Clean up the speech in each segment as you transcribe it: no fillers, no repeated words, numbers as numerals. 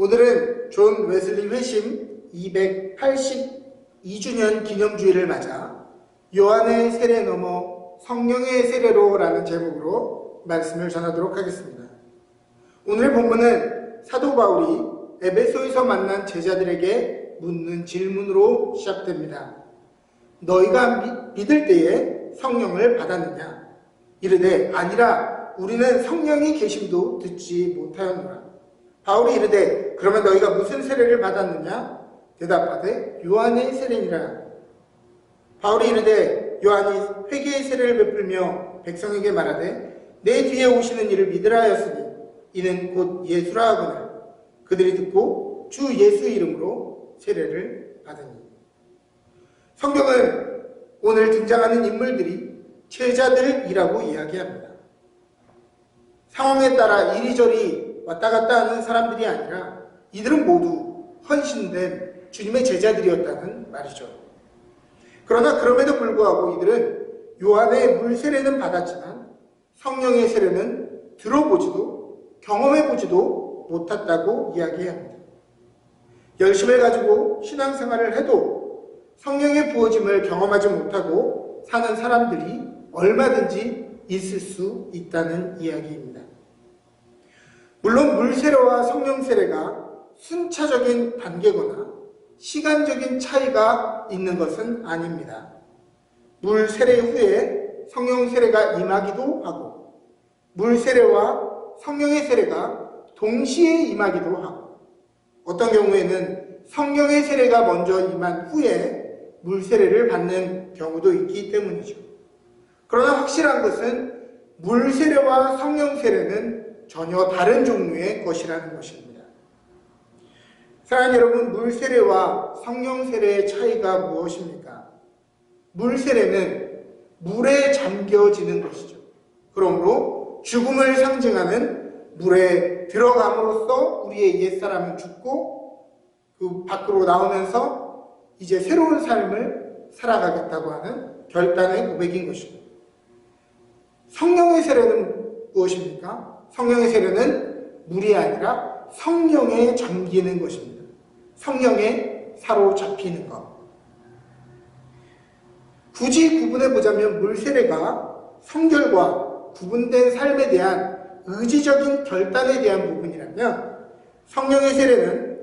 오늘은 존 웨슬리 회심 282주년 기념주일을 맞아 요한의 세례 넘어 성령의 세례로라는 제목으로 말씀을 전하도록 하겠습니다. 오늘의 본문은 사도 바울이 에베소에서 만난 제자들에게 묻는 질문으로 시작됩니다. 너희가 믿을 때에 성령을 받았느냐? 이르되 아니라 우리는 성령이 계심도 듣지 못하였노라. 바울이 이르되 그러면 너희가 무슨 세례를 받았느냐? 대답하되 요한의 세례니라. 바울이 이르되 요한이 회개의 세례를 베풀며 백성에게 말하되 내 뒤에 오시는 이를 믿으라 하였으니 이는 곧 예수라 하거늘 그들이 듣고 주 예수 이름으로 세례를 받으니. 성경은 오늘 등장하는 인물들이 제자들이라고 이야기합니다. 상황에 따라 이리저리 왔다 갔다 하는 사람들이 아니라 이들은 모두 헌신된 주님의 제자들이었다는 말이죠. 그러나 그럼에도 불구하고 이들은 요한의 물 세례는 받았지만 성령의 세례는 들어보지도 경험해보지도 못했다고 이야기합니다. 열심을 가지고 신앙생활을 해도 성령의 부어짐을 경험하지 못하고 사는 사람들이 얼마든지 있을 수 있다는 이야기입니다. 물론 물 세례와 성령 세례가 순차적인 단계거나 시간적인 차이가 있는 것은 아닙니다. 물 세례 후에 성령 세례가 임하기도 하고 물 세례와 성령의 세례가 동시에 임하기도 하고 어떤 경우에는 성령의 세례가 먼저 임한 후에 물 세례를 받는 경우도 있기 때문이죠. 그러나 확실한 것은 물 세례와 성령 세례는 전혀 다른 종류의 것이라는 것입니다. 사랑하는 여러분, 물 세례와 성령 세례의 차이가 무엇입니까? 물 세례는 물에 잠겨지는 것이죠. 그러므로 죽음을 상징하는 물에 들어감으로써 우리의 옛사람은 죽고 그 밖으로 나오면서 이제 새로운 삶을 살아가겠다고 하는 결단의 고백인 것입니다. 성령의 세례는 무엇입니까? 성령의 세례는 물이 아니라 성령에 잠기는 것입니다. 성령에 사로잡히는 것. 굳이 구분해보자면 물 세례가 성결과 구분된 삶에 대한 의지적인 결단에 대한 부분이라면 성령의 세례는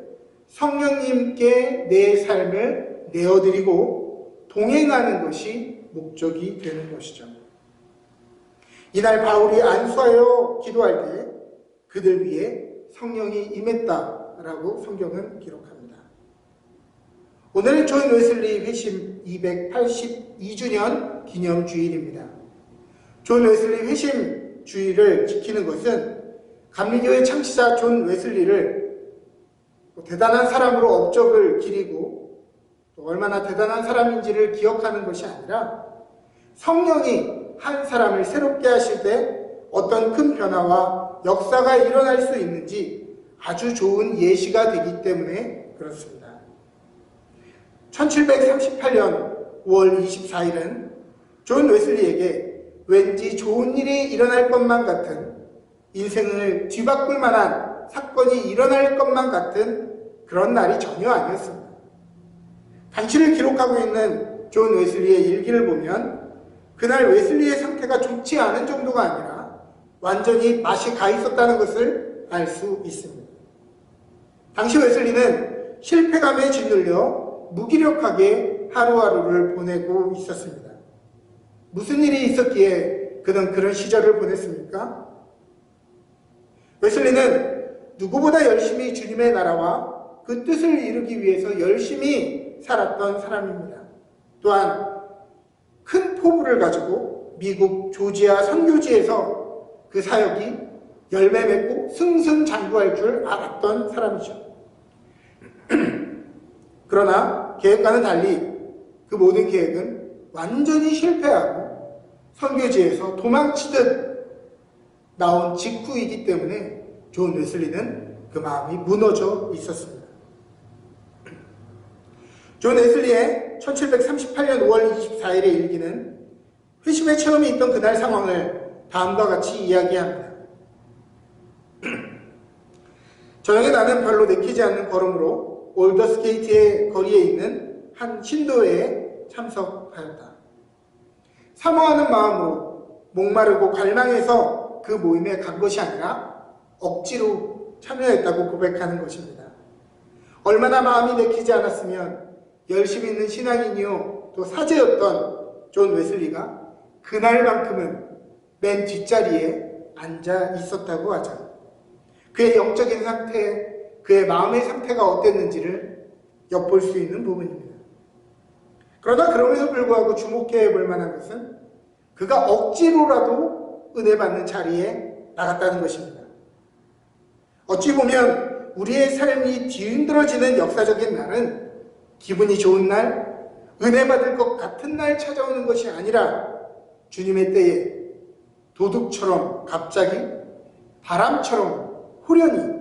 성령님께 내 삶을 내어드리고 동행하는 것이 목적이 되는 것이죠. 이날 바울이 안수하여 기도할 때 그들 위에 성령이 임했다라고 성경은 기록합니다. 오늘은 존 웨슬리 회심 282주년 기념주일입니다. 존 웨슬리 회심 주일을 지키는 것은 감리교회 창시자 존 웨슬리를 대단한 사람으로 업적을 기리고 또 얼마나 대단한 사람인지를 기억하는 것이 아니라 성령이 한 사람을 새롭게 하실 때 어떤 큰 변화와 역사가 일어날 수 있는지 아주 좋은 예시가 되기 때문에 그렇습니다. 1738년 5월 24일은 존 웨슬리에게 왠지 좋은 일이 일어날 것만 같은 인생을 뒤바꿀 만한 사건이 일어날 것만 같은 그런 날이 전혀 아니었습니다. 당시를 기록하고 있는 존 웨슬리의 일기를 보면 그날 웨슬리의 상태가 좋지 않은 정도가 아니라 완전히 맛이 가 있었다는 것을 알 수 있습니다. 당시 웨슬리는 실패감에 짓눌려 무기력하게 하루하루를 보내고 있었습니다. 무슨 일이 있었기에 그는 그런 시절을 보냈습니까? 웨슬리는 누구보다 열심히 주님의 나라와 그 뜻을 이루기 위해서 열심히 살았던 사람입니다. 또한 큰 포부를 가지고 미국 조지아 선교지에서 그 사역이 열매 맺고 승승장구할 줄 알았던 사람이죠. 그러나 계획과는 달리 그 모든 계획은 완전히 실패하고 선교지에서 도망치듯 나온 직후이기 때문에 존 웨슬리는 그 마음이 무너져 있었습니다. 존 웨슬리의 1738년 5월 24일의 일기는 회심의 체험이 있던 그날 상황을 다음과 같이 이야기합니다. 저녁에 나는 별로 내키지 않는 걸음으로 올더스게이트의 거리에 있는 한 신도회에 참석하였다. 사모하는 마음으로 목마르고 갈망해서 그 모임에 간 것이 아니라 억지로 참여했다고 고백하는 것입니다. 얼마나 마음이 내키지 않았으면 열심히 있는 신앙인이요 또 사제였던 존 웨슬리가 그날만큼은 맨 뒷자리에 앉아 있었다고 하죠. 그의 영적인 상태, 그의 마음의 상태가 어땠는지를 엿볼 수 있는 부분입니다. 그러나 그럼에도 불구하고 주목해 볼 만한 것은 그가 억지로라도 은혜 받는 자리에 나갔다는 것입니다. 어찌 보면 우리의 삶이 뒤흔들어지는 역사적인 날은 기분이 좋은 날, 은혜 받을 것 같은 날 찾아오는 것이 아니라 주님의 때에 도둑처럼 갑자기 바람처럼 호련히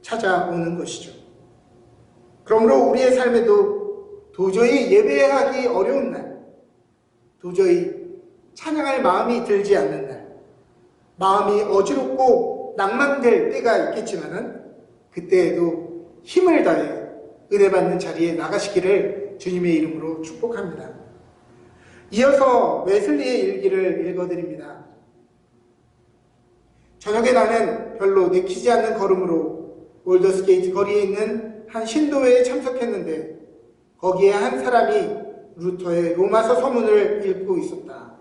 찾아오는 것이죠. 그러므로 우리의 삶에도 도저히 예배하기 어려운 날, 도저히 찬양할 마음이 들지 않는 날, 마음이 어지럽고 낭만될 때가 있겠지만은 그때에도 힘을 다해 은혜 받는 자리에 나가시기를 주님의 이름으로 축복합니다. 이어서 웨슬리의 일기를 읽어드립니다. 저녁에 나는 별로 내키지 않는 걸음으로 올더스게이트 거리에 있는 한 신도회에 참석했는데 거기에 한 사람이 루터의 로마서 서문을 읽고 있었다.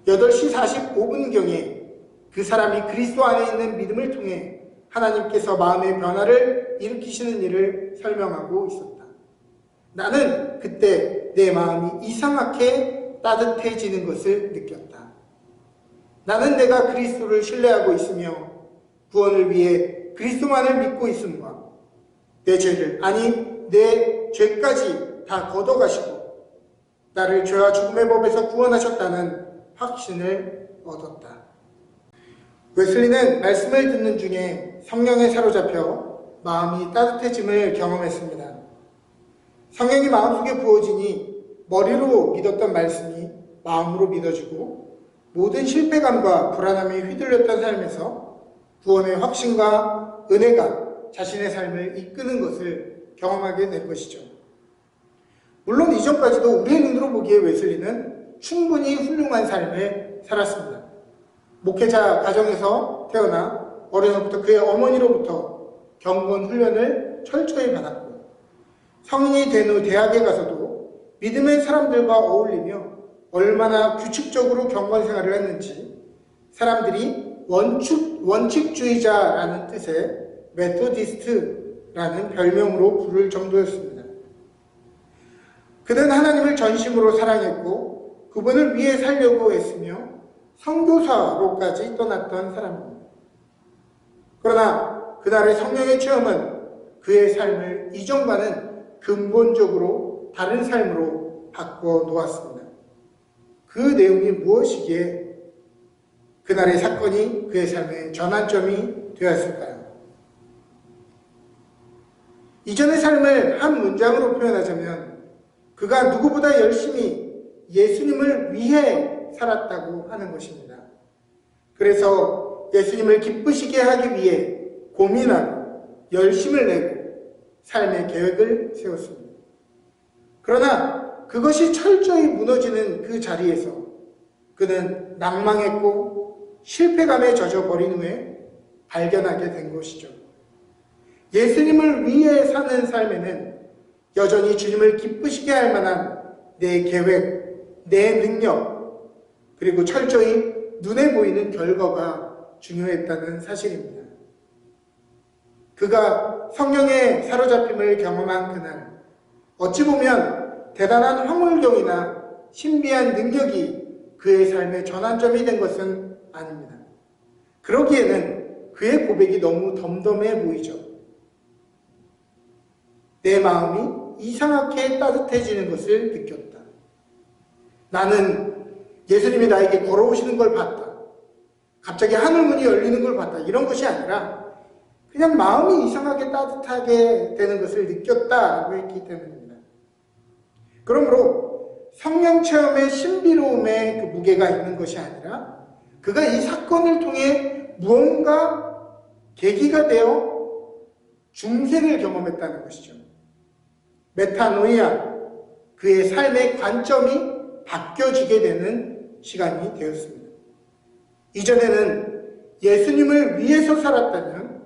8시 45분경에 그 사람이 그리스도 안에 있는 믿음을 통해 하나님께서 마음의 변화를 일으키시는 일을 설명하고 있었다. 나는 그때 내 마음이 이상하게 따뜻해지는 것을 느꼈다. 나는 내가 그리스도를 신뢰하고 있으며 구원을 위해 그리스도만을 믿고 있음과 내 죄를, 아니 내 죄까지 다 걷어가시고 나를 죄와 죽음의 법에서 구원하셨다는 확신을 얻었다. 웨슬리는 말씀을 듣는 중에 성령에 사로잡혀 마음이 따뜻해짐을 경험했습니다. 성령이 마음속에 부어지니 머리로 믿었던 말씀이 마음으로 믿어지고 모든 실패감과 불안함이 휘둘렸던 삶에서 구원의 확신과 은혜가 자신의 삶을 이끄는 것을 경험하게 된 것이죠. 물론 이전까지도 우리의 눈으로 보기에 웨슬리는 충분히 훌륭한 삶을 살았습니다. 목회자 가정에서 태어나 어려서부터 그의 어머니로부터 경건 훈련을 철저히 받았고 성인이 된 후 대학에 가서도 믿음의 사람들과 어울리며 얼마나 규칙적으로 경건 생활을 했는지 사람들이 원칙주의자라는 뜻의 메토디스트라는 별명으로 부를 정도였습니다. 그는 하나님을 전심으로 사랑했고 그분을 위해 살려고 했으며 선교사로까지 떠났던 사람입니다. 그러나 그날의 성령의 체험은 그의 삶을 이전과는 근본적으로 다른 삶으로 바꿔 놓았습니다. 그 내용이 무엇이기에 그날의 사건이 그의 삶의 전환점이 되었을까요? 이전의 삶을 한 문장으로 표현하자면 그가 누구보다 열심히 예수님을 위해 살았다고 하는 것입니다. 그래서 예수님을 기쁘시게 하기 위해 고민하고 열심을 내고 삶의 계획을 세웠습니다. 그러나 그것이 철저히 무너지는 그 자리에서 그는 낭망했고 실패감에 젖어버린 후에 발견하게 된 것이죠. 예수님을 위해 사는 삶에는 여전히 주님을 기쁘시게 할 만한 내 계획, 내 능력, 그리고 철저히 눈에 보이는 결과가 중요했다는 사실입니다. 그가 성령의 사로잡힘을 경험한 그날, 어찌 보면 대단한 황홀경이나 신비한 능력이 그의 삶의 전환점이 된 것은 아닙니다. 그러기에는 그의 고백이 너무 덤덤해 보이죠. 내 마음이 이상하게 따뜻해지는 것을 느꼈다. 나는 예수님이 나에게 걸어오시는 걸 봤다. 갑자기 하늘문이 열리는 걸 봤다. 이런 것이 아니라 그냥 마음이 이상하게 따뜻하게 되는 것을 느꼈다고 했기 때문입니다. 그러므로 성령 체험의 신비로움에 그 무게가 있는 것이 아니라 그가 이 사건을 통해 무언가 계기가 되어 중생을 경험했다는 것이죠. 메타노이아, 그의 삶의 관점이 바뀌어지게 되는 시간이 되었습니다. 이전에는 예수님을 위해서 살았다면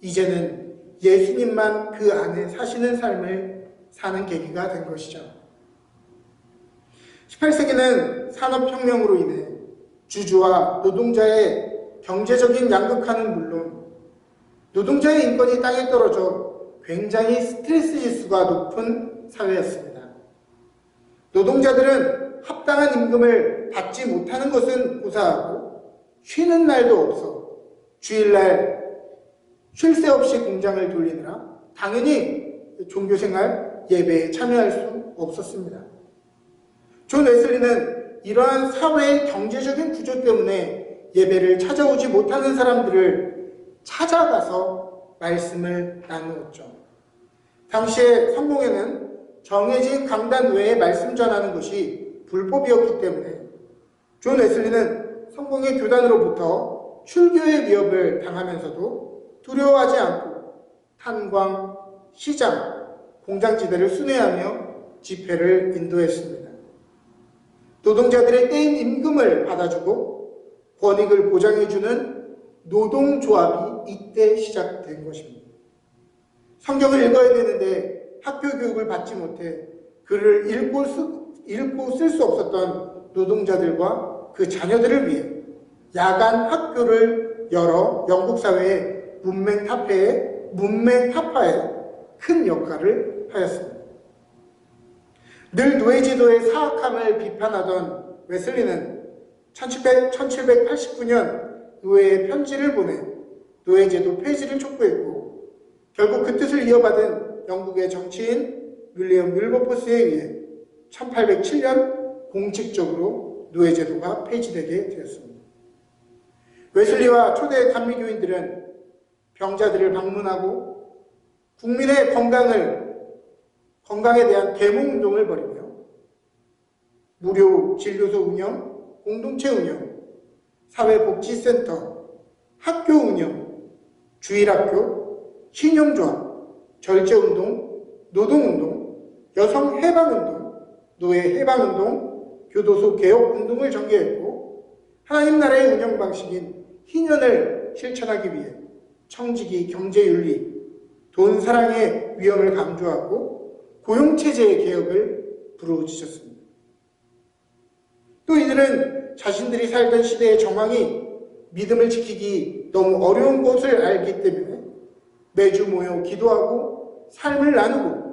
이제는 예수님만 그 안에 사시는 삶을 사는 계기가 된 것이죠. 18세기는 산업혁명으로 인해 주주와 노동자의 경제적인 양극화는 물론 노동자의 인권이 땅에 떨어져 굉장히 스트레스 지수가 높은 사회였습니다. 노동자들은 합당한 임금을 받지 못하는 것은 고사하고 쉬는 날도 없어 주일날 쉴 새 없이 공장을 돌리느라 당연히 종교생활 예배에 참여할 수 없었습니다. 존 웨슬리는 이러한 사회의 경제적인 구조 때문에 예배를 찾아오지 못하는 사람들을 찾아가서 말씀을 나누었죠. 당시에 성공회는 정해진 강단 외에 말씀 전하는 것이 불법이었기 때문에 존 웨슬리는 성공회 교단으로부터 출교의 위협을 당하면서도 두려워하지 않고 탄광, 시장, 공장지대를 순회하며 집회를 인도했습니다. 노동자들의 떼인 임금을 받아주고 권익을 보장해주는 노동조합이 이때 시작된 것입니다. 성경을 읽어야 되는데 학교 교육을 받지 못해 글을 읽고 쓸 수 없었던 노동자들과 그 자녀들을 위해 야간 학교를 열어 영국 사회의 문맹 타파에 큰 역할을 하였습니다. 늘 노예제도의 사악함을 비판하던 웨슬리는 1789년 노예에 편지를 보내 노예제도 폐지를 촉구했고 결국 그 뜻을 이어받은 영국의 정치인 윌리엄 윌버포스에 의해 1807년 공식적으로 노예제도가 폐지되게 되었습니다. 웨슬리와 초대 감리교인들은 병자들을 방문하고 국민의 건강에 대한 계몽운동을 벌이며 무료 진료소 운영, 공동체 운영, 사회복지센터, 학교 운영, 주일학교, 신용조합, 절제운동, 노동운동, 여성해방운동, 노예해방운동, 교도소 개혁운동을 전개했고 하나님 나라의 운영 방식인 희년을 실천하기 위해 청지기 경제윤리, 돈사랑의 위험을 강조하고 고용체제의 개혁을 부르짖었습니다. 또 이들은 자신들이 살던 시대의 정황이 믿음을 지키기 너무 어려운 것을 알기 때문에 매주 모여 기도하고 삶을 나누고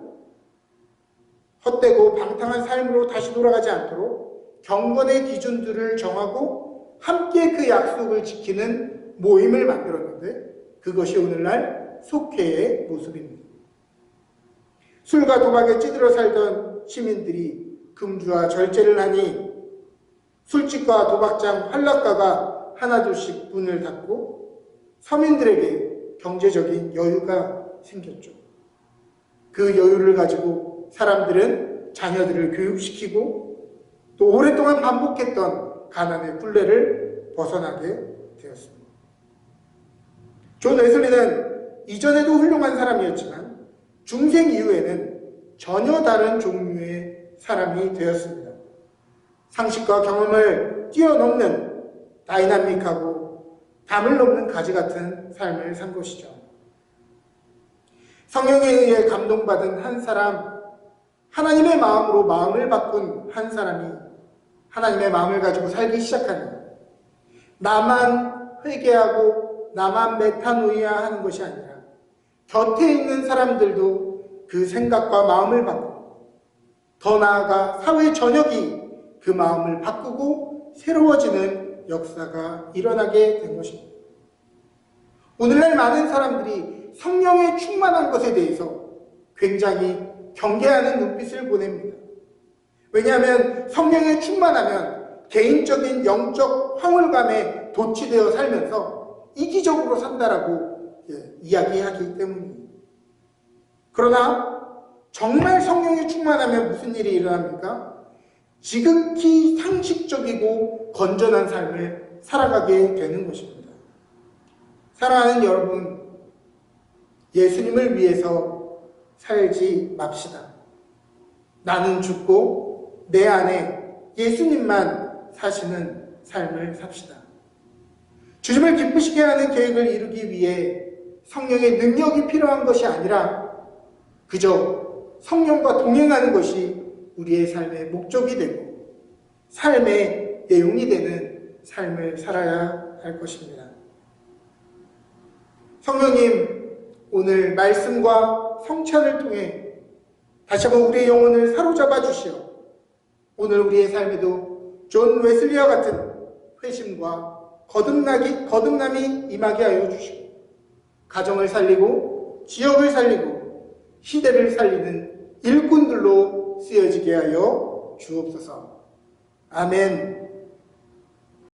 헛되고 방탕한 삶으로 다시 돌아가지 않도록 경건의 기준들을 정하고 함께 그 약속을 지키는 모임을 만들었는데 그것이 오늘날 속회의 모습입니다. 술과 도박에 찌들어 살던 시민들이 금주와 절제를 하니 술집과 도박장 환락가가 하나둘씩 문을 닫고 서민들에게 경제적인 여유가 생겼죠. 그 여유를 가지고 사람들은 자녀들을 교육시키고 또 오랫동안 반복했던 가난의 굴레를 벗어나게 되었습니다. 존 웨슬리는 이전에도 훌륭한 사람이었지만 중생 이후에는 전혀 다른 종류의 사람이 되었습니다. 상식과 경험을 뛰어넘는 다이나믹하고 담을 넘는 가지 같은 삶을 산 것이죠. 성령에 의해 감동받은 한 사람, 하나님의 마음으로 마음을 바꾼 한 사람이 하나님의 마음을 가지고 살기 시작하니 나만 회개하고 나만 메타노이아 하는 것이 아니라 곁에 있는 사람들도 그 생각과 마음을 바꾸고 더 나아가 사회 전역이 그 마음을 바꾸고 새로워지는 역사가 일어나게 된 것입니다. 오늘날 많은 사람들이 성령에 충만한 것에 대해서 굉장히 경계하는 눈빛을 보냅니다. 왜냐하면 성령에 충만하면 개인적인 영적 황홀감에 도취되어 살면서 이기적으로 산다라고 이야기하기 때문입니다. 그러나 정말 성령에 충만하면 무슨 일이 일어납니까? 지극히 상식적이고 건전한 삶을 살아가게 되는 것입니다. 사랑하는 여러분, 예수님을 위해서 살지 맙시다. 나는 죽고 내 안에 예수님만 사시는 삶을 삽시다. 주님을 기쁘시게 하는 계획을 이루기 위해 성령의 능력이 필요한 것이 아니라 그저 성령과 동행하는 것이 우리의 삶의 목적이 되고 삶의 내용이 되는 삶을 살아야 할 것입니다. 성령님, 오늘 말씀과 성찬을 통해 다시 한번 우리의 영혼을 사로잡아 주시어 오늘 우리의 삶에도 존 웨슬리와 같은 회심과 거듭남이 임하게 하여 주시고 가정을 살리고 지역을 살리고 시대를 살리는 일꾼들로 쓰여지게 하여 주옵소서. 아멘.